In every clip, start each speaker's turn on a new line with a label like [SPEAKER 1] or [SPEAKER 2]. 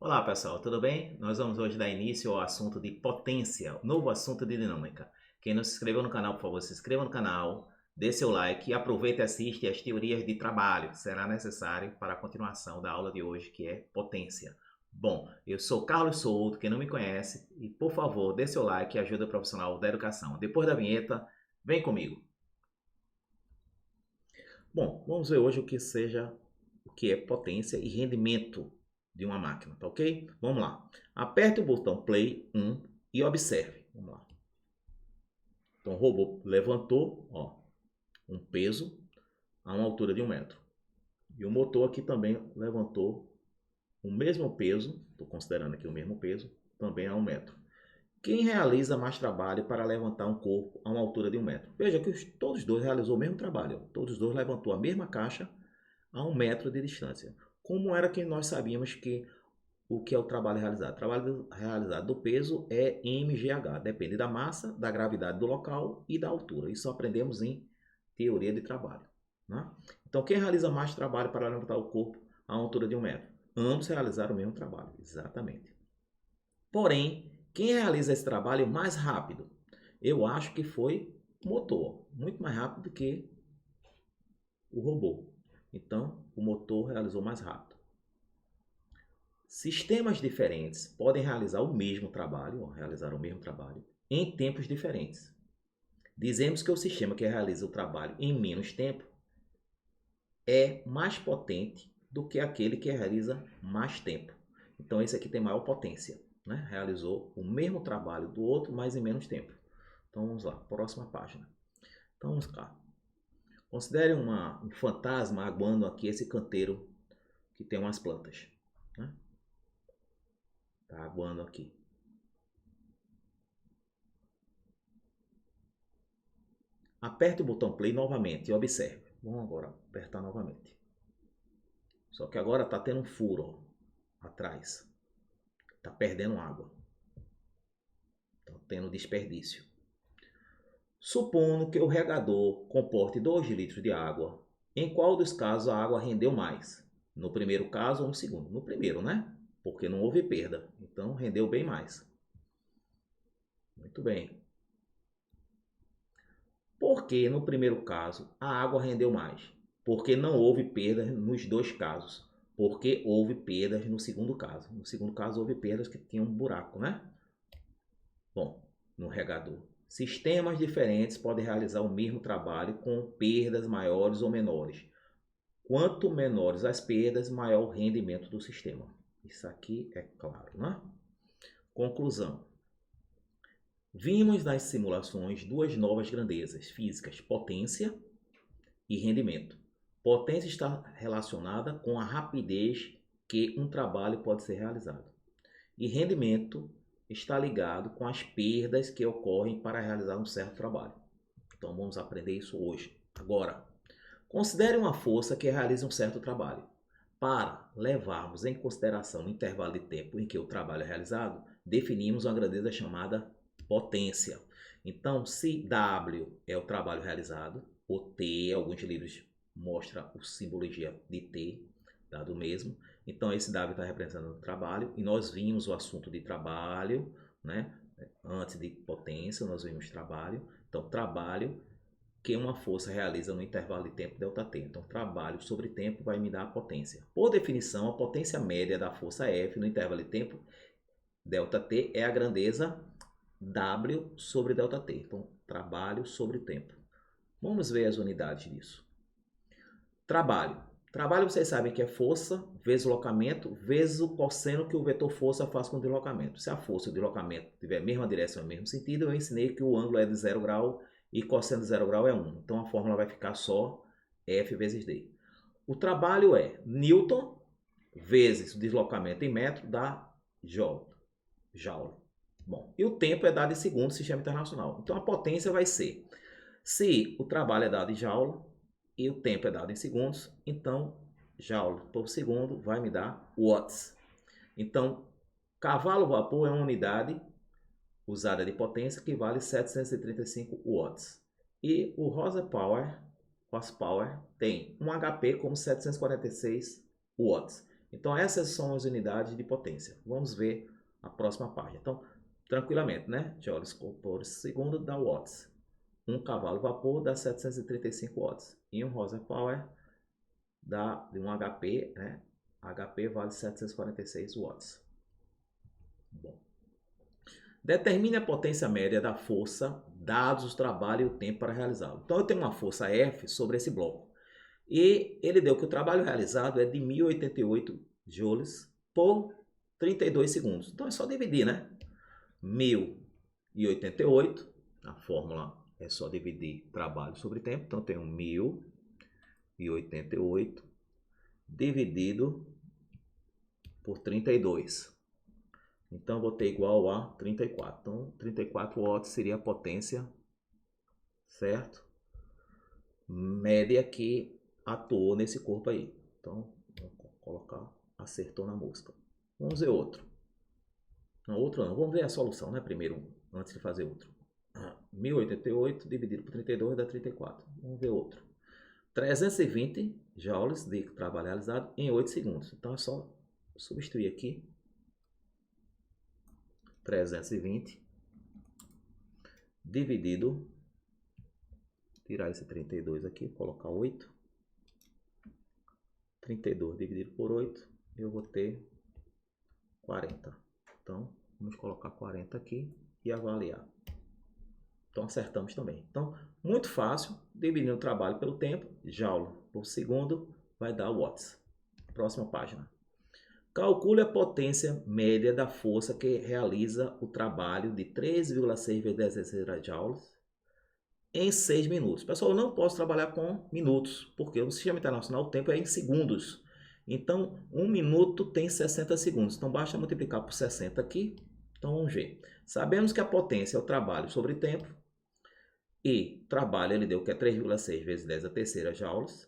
[SPEAKER 1] Olá pessoal, tudo bem? Nós vamos hoje dar início ao assunto de potência, novo assunto de dinâmica. Quem não se inscreveu no canal, por favor, se inscreva no canal, dê seu like e aproveite e assiste as teorias de trabalho que será necessário para a continuação da aula de hoje, que é potência. Bom, eu sou Carlos Souto, quem não me conhece, e por favor, dê seu like e ajude o profissional da educação. Depois da vinheta, vem comigo. Bom, vamos ver hoje o que é potência e rendimento de uma máquina, tá ok? Vamos lá. Aperte o botão play 1 e observe. Vamos lá. Então o robô levantou, ó, um peso a uma altura de 1 metro. E o motor aqui também levantou o mesmo peso, estou considerando aqui o mesmo peso, também a 1 metro. Quem realiza mais trabalho para levantar um corpo a uma altura de 1 metro? Veja que todos os dois realizou o mesmo trabalho. Todos os dois levantou a mesma caixa a 1 metro de distância. Como era que nós sabíamos que o que é o trabalho realizado? O trabalho realizado do peso é mgh, depende da massa, da gravidade do local e da altura. Isso aprendemos em teoria de trabalho. Né? Então, quem realiza mais trabalho para levantar o corpo a uma altura de 1 metro? Ambos realizaram o mesmo trabalho, exatamente. Porém, quem realiza esse trabalho mais rápido? Eu acho que foi o motor, muito mais rápido que o robô. Então, o motor realizou mais rápido. Sistemas diferentes podem realizar o mesmo trabalho, em tempos diferentes. Dizemos que o sistema que realiza o trabalho em menos tempo é mais potente do que aquele que realiza mais tempo. Então, esse aqui tem maior potência, né? Realizou o mesmo trabalho do outro, mas em menos tempo. Então, vamos lá, próxima página. Então, vamos cá. Considere um fantasma aguando aqui esse canteiro que tem umas plantas, né? Tá aguando aqui. Aperte o botão play novamente e observe. Vamos agora apertar novamente. Só que agora está tendo um furo, ó, atrás. Está perdendo água. Está tendo desperdício. Supondo que o regador comporte 2 litros de água, em qual dos casos a água rendeu mais? No primeiro caso ou no segundo? No primeiro, né? Porque não houve perda. Então rendeu bem mais. Muito bem. Por que no primeiro caso a água rendeu mais? Porque não houve perdas nos dois casos. Porque houve perdas no segundo caso. No segundo caso houve perdas que tinham um buraco, né? Bom, no regador. Sistemas diferentes podem realizar o mesmo trabalho com perdas maiores ou menores. Quanto menores as perdas, maior o rendimento do sistema. Isso aqui é claro, né? Conclusão. Vimos nas simulações duas novas grandezas físicas, potência e rendimento. Potência está relacionada com a rapidez que um trabalho pode ser realizado. E rendimento está ligado com as perdas que ocorrem para realizar um certo trabalho. Então vamos aprender isso hoje. Agora, considere uma força que realiza um certo trabalho. Para levarmos em consideração o intervalo de tempo em que o trabalho é realizado, definimos uma grandeza chamada potência. Então, se W é o trabalho realizado, o T, alguns livros mostram a simbologia de T, dado o mesmo. Então, esse W está representando o trabalho, e nós vimos o assunto de trabalho, né? Antes de potência, nós vimos trabalho. Então, trabalho que uma força realiza no intervalo de tempo ΔT. Então, trabalho sobre tempo vai me dar a potência. Por definição, a potência média da força F no intervalo de tempo ΔT é a grandeza W sobre ΔT. Então, trabalho sobre tempo. Vamos ver as unidades disso. Trabalho. Trabalho, vocês sabem que é força vezes deslocamento vezes o cosseno que o vetor força faz com o deslocamento. Se a força e o deslocamento tiver a mesma direção e o mesmo sentido, eu ensinei que o ângulo é de 0 grau e cosseno de 0 grau é 1. Então, a fórmula vai ficar só F vezes D. O trabalho é Newton vezes o deslocamento em metro dá Joule. Bom, e o tempo é dado em segundos, sistema internacional. Então, a potência vai ser, se o trabalho é dado em Joule e o tempo é dado em segundos, então Joule por segundo vai me dar watts. Então, cavalo-vapor é uma unidade usada de potência que vale 735 watts. E o horsepower tem um HP como 746 watts. Então, essas são as unidades de potência. Vamos ver a próxima página. Então, tranquilamente, né? Joules por segundo dá watts. Um cavalo vapor dá 735 watts. E um horsepower dá de um HP, né? HP vale 746 watts. Bom. Determine a potência média da força, dados o trabalho e o tempo para realizá-lo. Então, eu tenho uma força F sobre esse bloco. E ele deu que o trabalho realizado é de 1088 joules por 32 segundos. Então, é só dividir, né? 1088, a fórmula é só dividir trabalho sobre tempo. Então, eu tenho 1088 dividido por 32. Então, vou ter igual a 34. Então, 34 watts seria a potência, certo? Média que atuou nesse corpo aí. Então, vou colocar, acertou na música. Vamos ver outro. Não, outro não. Vamos ver a solução, né? Primeiro, antes de fazer outro. 1088 dividido por 32 dá 34. Vamos ver outro. 320 joules de trabalho realizado em 8 segundos. Então, é só substituir aqui. 320 dividido, tirar esse 32 aqui, colocar 8. 32 dividido por 8, eu vou ter 40. Então, vamos colocar 40 aqui e avaliar. Então, acertamos também. Então, muito fácil, dividindo o trabalho pelo tempo, joule por segundo, vai dar watts. Próxima página. Calcule a potência média da força que realiza o trabalho de 3,6 vezes 10 joules em 6 minutos. Pessoal, eu não posso trabalhar com minutos, porque no sistema internacional o tempo é em segundos. Então, 1 minuto tem 60 segundos. Então, basta multiplicar por 60 aqui. Então, vamos ver. Sabemos que a potência é o trabalho sobre tempo. E trabalho ele deu que é 3,6 vezes 10 a terceira joules.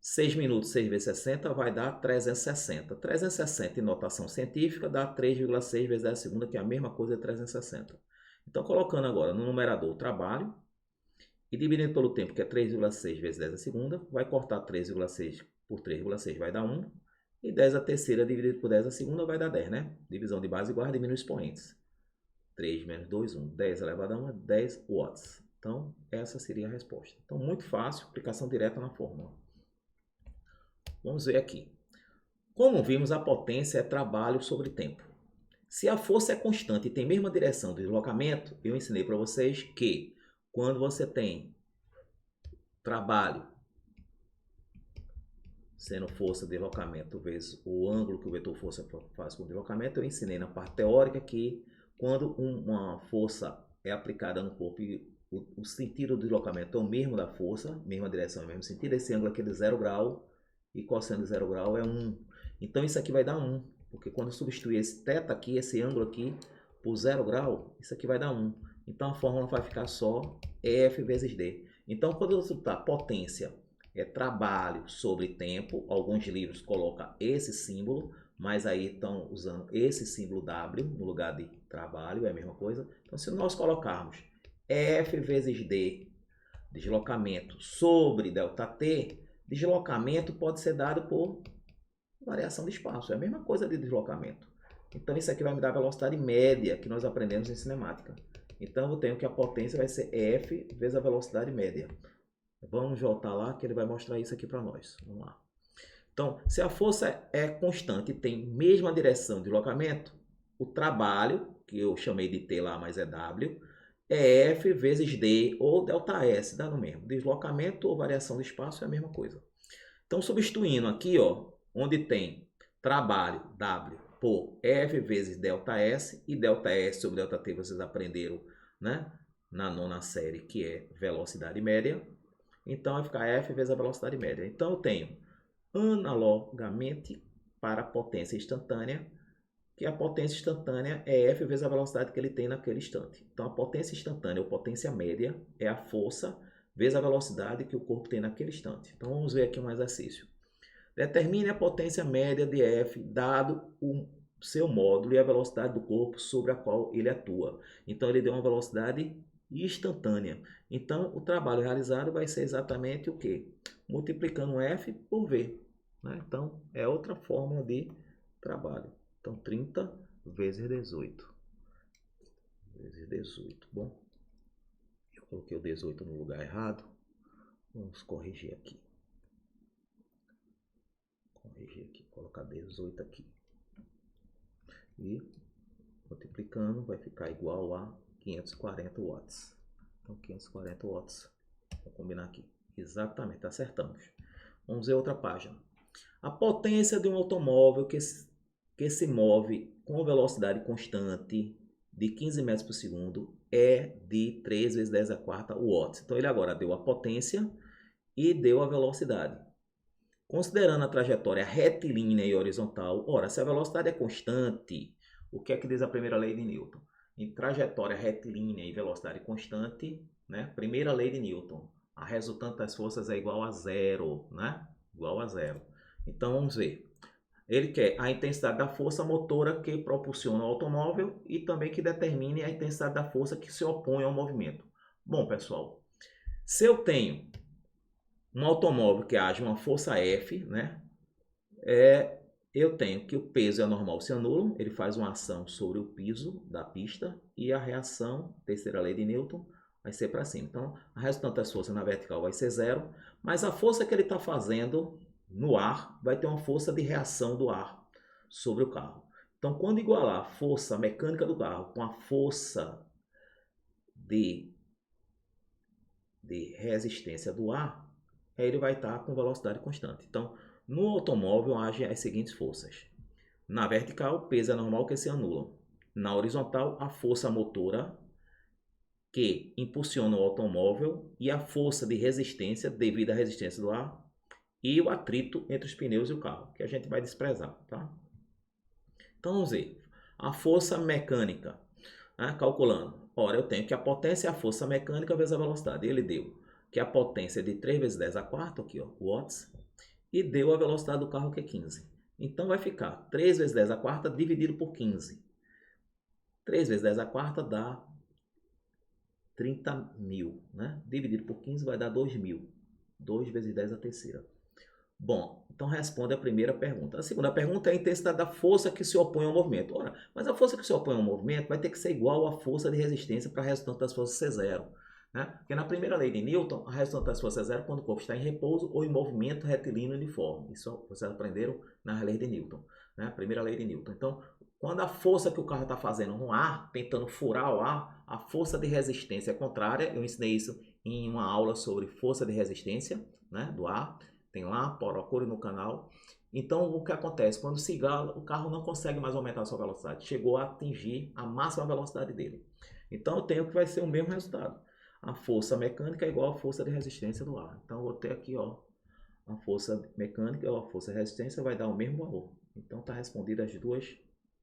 [SPEAKER 1] 6 minutos, 6 vezes 60 vai dar 360. 360 em notação científica dá 3,6 vezes 10 a segunda, que é a mesma coisa de 360. Então, colocando agora no numerador o trabalho e dividindo pelo tempo, que é 3,6 vezes 10 a segunda, vai cortar 3,6 por 3,6 vai dar 1. E 10 a terceira dividido por 10 a segunda vai dar 10, né? Divisão de base igual, diminui expoentes. 3 menos 2, 1. 10 elevado a 1 é 10 watts. Então, essa seria a resposta. Então, muito fácil, aplicação direta na fórmula. Vamos ver aqui. Como vimos, a potência é trabalho sobre tempo. Se a força é constante e tem a mesma direção do deslocamento, eu ensinei para vocês que quando você tem trabalho sendo força de deslocamento vezes o ângulo que o vetor força faz com o deslocamento, eu ensinei na parte teórica que quando uma força é aplicada no corpo e o sentido do deslocamento é o mesmo da força, mesma direção, é o mesmo sentido, esse ângulo aqui é de 0 grau e cosseno de 0 grau é 1. Então isso aqui vai dar 1, porque quando eu substituir esse θ aqui, esse ângulo aqui, por 0 grau, isso aqui vai dar 1. Então a fórmula vai ficar só F vezes D. Então quando eu soltar potência é trabalho sobre tempo, alguns livros colocam esse símbolo, mas aí estão usando esse símbolo W no lugar de trabalho, é a mesma coisa. Então se nós colocarmos F vezes D, deslocamento sobre ΔT, deslocamento pode ser dado por variação de espaço. É a mesma coisa de deslocamento. Então, isso aqui vai me dar a velocidade média que nós aprendemos em cinemática. Então, eu tenho que a potência vai ser F vezes a velocidade média. Vamos voltar lá que ele vai mostrar isso aqui para nós. Vamos lá. Então, se a força é constante e tem mesma direção de deslocamento, o trabalho, que eu chamei de T lá, mas é W, é F vezes D ou ΔS, dá no mesmo. Deslocamento ou variação de espaço é a mesma coisa. Então, substituindo aqui, ó, onde tem trabalho W por F vezes ΔS, e ΔS sobre ΔT vocês aprenderam, né, na nona série, que é velocidade média. Então, vai ficar F vezes a velocidade média. Então, eu tenho analogamente para a potência instantânea, que a potência instantânea é F vezes a velocidade que ele tem naquele instante. Então, a potência instantânea ou potência média é a força vezes a velocidade que o corpo tem naquele instante. Então, vamos ver aqui um exercício. Determine a potência média de F dado o seu módulo e a velocidade do corpo sobre a qual ele atua. Então, ele deu uma velocidade instantânea. Então, o trabalho realizado vai ser exatamente o quê? Multiplicando F por V. né? Então, é outra fórmula de trabalho. Então, 30 vezes 18. Vezes 18. Bom, eu coloquei o 18 no lugar errado. Vamos corrigir aqui. Colocar 18 aqui. E multiplicando vai ficar igual a 540 watts. Então 540 watts. Vou combinar aqui. Exatamente, acertamos. Vamos ver outra página. A potência de um automóvel que se move com velocidade constante de 15 metros por segundo é de 3 vezes 10 a quarta watts. Então ele agora deu a potência e deu a velocidade. Considerando a trajetória retilínea e horizontal, ora, se a velocidade é constante, o que é que diz a primeira lei de Newton? Em trajetória retilínea e velocidade constante, né? Primeira lei de Newton, a resultante das forças é igual a zero, né? Igual a zero. Então vamos ver. Ele quer a intensidade da força motora que propulsiona o automóvel e também que determine a intensidade da força que se opõe ao movimento. Bom, pessoal, se eu tenho um automóvel que age uma força F, né? Eu tenho que o peso é normal se anula, ele faz uma ação sobre o piso da pista e a reação, terceira lei de Newton, vai ser para cima. Então, a resultante das forças na vertical vai ser zero, mas a força que ele está fazendo no ar vai ter uma força de reação do ar sobre o carro. Então, quando igualar a força mecânica do carro com a força de resistência do ar, ele vai estar com velocidade constante. Então, no automóvel agem as seguintes forças. Na vertical, o peso é normal que se anula. Na horizontal, a força motora que impulsiona o automóvel e a força de resistência devido à resistência do ar e o atrito entre os pneus e o carro, que a gente vai desprezar, tá? Então vamos ver. A força mecânica, né? Calculando. Ora, eu tenho que a potência é a força mecânica vezes a velocidade. Ele deu que a potência é de 3 vezes 10 a quarta, aqui, ó, watts, e deu a velocidade do carro que é 15. Então vai ficar 3 vezes 10 a quarta dividido por 15. 3 vezes 10 a quarta dá 30 mil, né? Dividido por 15 vai dar 2 mil. 2 vezes 10 a terceira. Bom, então responde a primeira pergunta. A segunda pergunta é a intensidade da força que se opõe ao movimento. Ora, mas a força que se opõe ao movimento vai ter que ser igual à força de resistência para a resultante das forças ser zero. Né? Porque na primeira lei de Newton, a resultante das forças é zero quando o corpo está em repouso ou em movimento retilíneo uniforme. Isso vocês aprenderam na lei de Newton. Né? Primeira lei de Newton. Então, quando a força que o carro está fazendo no ar, tentando furar o ar, a força de resistência é contrária. Eu ensinei isso em uma aula sobre força de resistência, né, do ar. Tem lá, procure no canal. Então, o que acontece? Quando se igala, o carro não consegue mais aumentar a sua velocidade. Chegou a atingir a máxima velocidade dele. Então, eu tenho que vai ser o mesmo resultado. A força mecânica é igual à força de resistência do ar. Então, eu vou ter aqui, ó, a força mecânica ou a força de resistência vai dar o mesmo valor. Então, está respondida as duas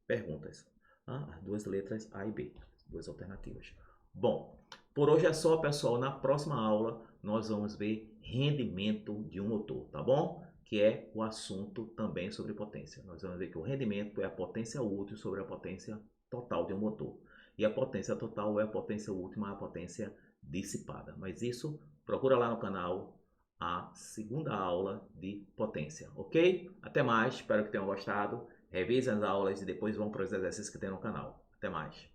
[SPEAKER 1] perguntas. As duas letras A e B. Duas alternativas. Bom, por hoje é só, pessoal. Na próxima aula, nós vamos ver rendimento de um motor, tá bom? Que é o assunto também sobre potência. Nós vamos ver que o rendimento é a potência útil sobre a potência total de um motor. E a potência total é a potência última, a potência dissipada. Mas isso, procura lá no canal a segunda aula de potência, ok? Até mais, espero que tenham gostado. Revisem as aulas e depois vão para os exercícios que tem no canal. Até mais.